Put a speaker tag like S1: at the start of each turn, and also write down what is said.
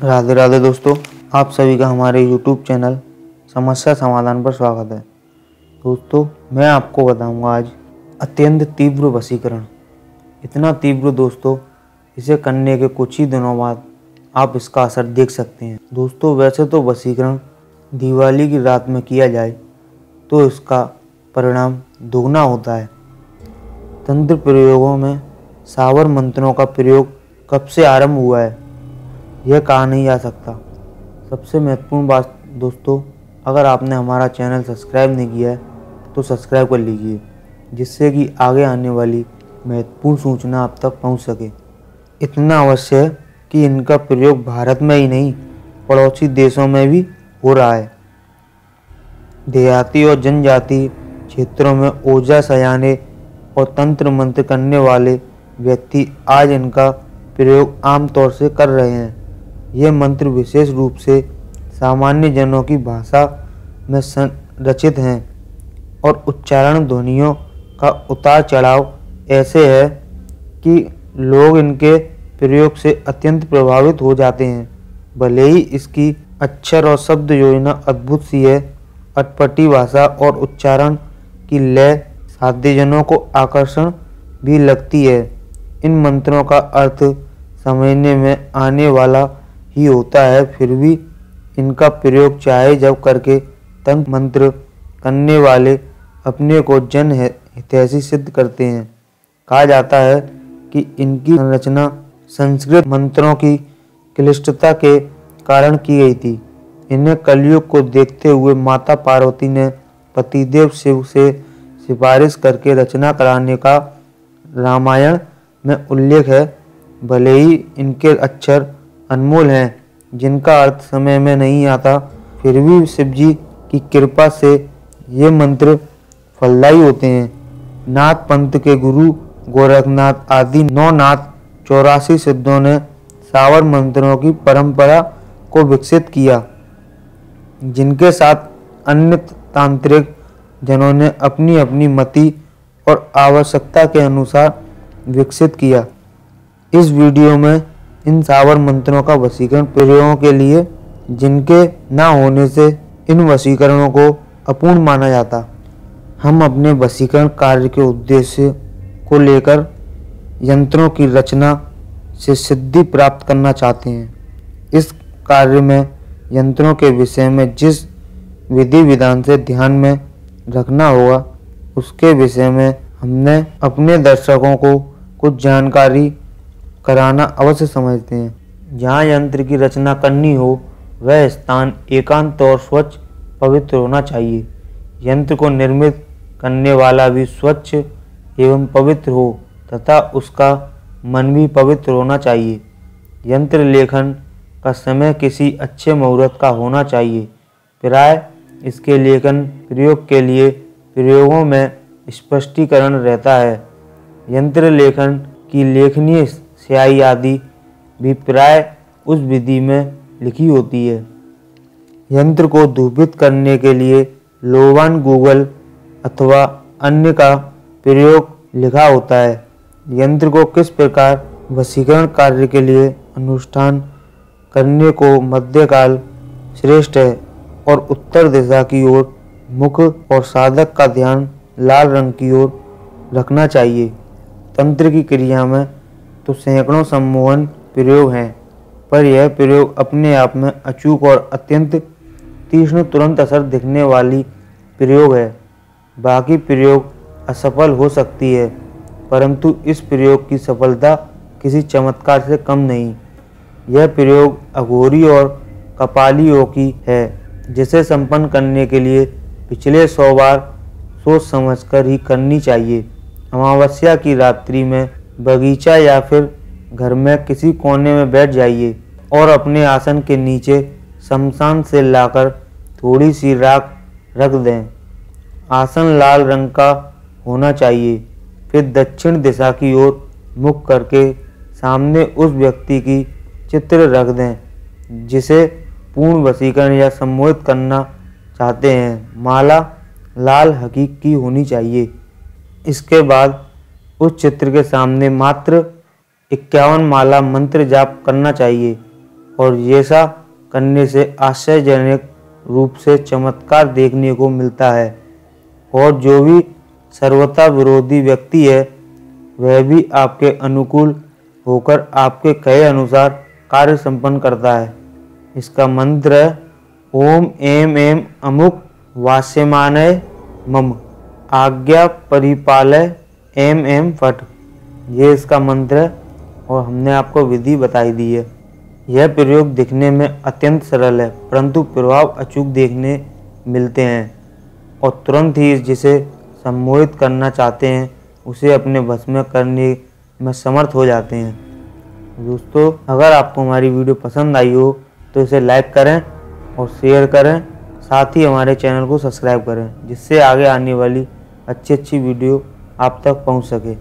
S1: राधे राधे दोस्तों, आप सभी का हमारे YouTube चैनल समस्या समाधान पर स्वागत है। दोस्तों, मैं आपको बताऊंगा आज अत्यंत तीव्र वशीकरण। इतना तीव्र दोस्तों, इसे करने के कुछ ही दिनों बाद आप इसका असर देख सकते हैं। दोस्तों, वैसे तो वशीकरण दिवाली की रात में किया जाए तो इसका परिणाम दोगुना होता है। तंत्र प्रयोगों में सावर मंत्रों का प्रयोग कब से आरंभ हुआ है यह कहा नहीं जा सकता। सबसे महत्वपूर्ण बात दोस्तों, अगर आपने हमारा चैनल सब्सक्राइब नहीं किया है तो सब्सक्राइब कर लीजिए, जिससे कि आगे आने वाली महत्वपूर्ण सूचना आप तक पहुंच सके। इतना अवश्य है कि इनका प्रयोग भारत में ही नहीं पड़ोसी देशों में भी हो रहा है। देहाती और जनजातीय क्षेत्रों में ओझा सयाने और तंत्र मंत्र करने वाले व्यक्ति आज इनका प्रयोग आमतौर से कर रहे हैं। यह मंत्र विशेष रूप से सामान्य जनों की भाषा में रचित हैं और उच्चारण ध्वनियों का उतार चढ़ाव ऐसे है कि लोग इनके प्रयोग से अत्यंत प्रभावित हो जाते हैं। भले ही इसकी अक्षर और शब्द योजना अद्भुत सी है, अटपटी भाषा और उच्चारण की लय साध्यजनों को आकर्षण भी लगती है। इन मंत्रों का अर्थ समझने में आने वाला ही होता है, फिर भी इनका प्रयोग चाहे जब करके तंत्र मंत्र करने वाले अपने को जन हितैषी सिद्ध करते हैं। कहा जाता है कि इनकी संरचना संस्कृत मंत्रों की क्लिष्टता के कारण की गई थी। इन्हें कलयुग को देखते हुए माता पार्वती ने पतिदेव शिव से सिफारिश करके रचना कराने का रामायण में उल्लेख है। भले ही इनके अक्षर अनमोल हैं, जिनका अर्थ समय में नहीं आता, फिर भी शिव जी की कृपा से ये मंत्र फलदायी होते हैं। नाथ पंथ के गुरु गोरखनाथ आदि 9 नाथ 84 सिद्धों ने सावर मंत्रों की परंपरा को विकसित किया, जिनके साथ अन्य तांत्रिक जनों ने अपनी अपनी मति और आवश्यकता के अनुसार विकसित किया। इस वीडियो में इन सावर मंत्रों का वशीकरण प्रयोगों के लिए, जिनके न होने से इन वशीकरणों को अपूर्ण माना जाता। हम अपने वशीकरण कार्य के उद्देश्य को लेकर यंत्रों की रचना से सिद्धि प्राप्त करना चाहते हैं। इस कार्य में यंत्रों के विषय में जिस विधि विधान से ध्यान में रखना होगा, उसके विषय में हमने अपने दर्शकों को कुछ जानकारी कराना अवश्य समझते हैं। जहाँ यंत्र की रचना करनी हो वह स्थान एकांत और स्वच्छ पवित्र होना चाहिए। यंत्र को निर्मित करने वाला भी स्वच्छ एवं पवित्र हो तथा उसका मन भी पवित्र होना चाहिए। यंत्र लेखन का समय किसी अच्छे मुहूर्त का होना चाहिए। प्राय इसके लेखन प्रयोग के लिए प्रयोगों में स्पष्टीकरण रहता है। यंत्र लेखन की लेखनीय स्याही आदि भी प्राय उस विधि में लिखी होती है। यंत्र को धूपित करने के लिए लोबान गूगल अथवा अन्य का प्रयोग लिखा होता है। यंत्र को किस प्रकार वशीकरण कार्य के लिए अनुष्ठान करने को मध्यकाल श्रेष्ठ है और उत्तर दिशा की ओर मुख और साधक का ध्यान लाल रंग की ओर रखना चाहिए। तंत्र की क्रिया में तो सैकड़ों सम्मोहन प्रयोग हैं, पर यह प्रयोग अपने आप में अचूक और अत्यंत तीक्ष्ण तुरंत असर दिखने वाली प्रयोग है। बाकी प्रयोग असफल हो सकती है, परंतु इस प्रयोग की सफलता किसी चमत्कार से कम नहीं। यह प्रयोग अघोरी और कपालियों की है, जिसे संपन्न करने के लिए पिछले 100 बार सोच समझकर ही करनी चाहिए। अमावस्या की रात्रि में बगीचा या फिर घर में किसी कोने में बैठ जाइए और अपने आसन के नीचे शमशान से लाकर थोड़ी सी राख रख दें। आसन लाल रंग का होना चाहिए। फिर दक्षिण दिशा की ओर मुख करके सामने उस व्यक्ति की चित्र रख दें, जिसे पूर्ण वशीकरण या सम्मोहित करना चाहते हैं। माला लाल हकीक की होनी चाहिए। इसके बाद उस चित्र के सामने मात्र 51 माला मंत्र जाप करना चाहिए। और ऐसा करने से आश्चर्यजनक रूप से चमत्कार देखने को मिलता है और जो भी सर्वथा विरोधी व्यक्ति है वह भी आपके अनुकूल होकर आपके कहे अनुसार कार्य संपन्न करता है। इसका मंत्र है ओम एम एम अमुक वास्यमानय मम आज्ञा परिपालय एम एम फट। ये इसका मंत्र है और हमने आपको विधि बताई दी है। यह प्रयोग दिखने में अत्यंत सरल है परंतु प्रभाव अचूक देखने मिलते हैं और तुरंत ही जिसे सम्मोहित करना चाहते हैं उसे अपने वश में करने में समर्थ हो जाते हैं। दोस्तों, अगर आपको हमारी वीडियो पसंद आई हो तो इसे लाइक करें और शेयर करें, साथ ही हमारे चैनल को सब्सक्राइब करें जिससे आगे आने वाली अच्छी वीडियो आप तक पहुंच सके।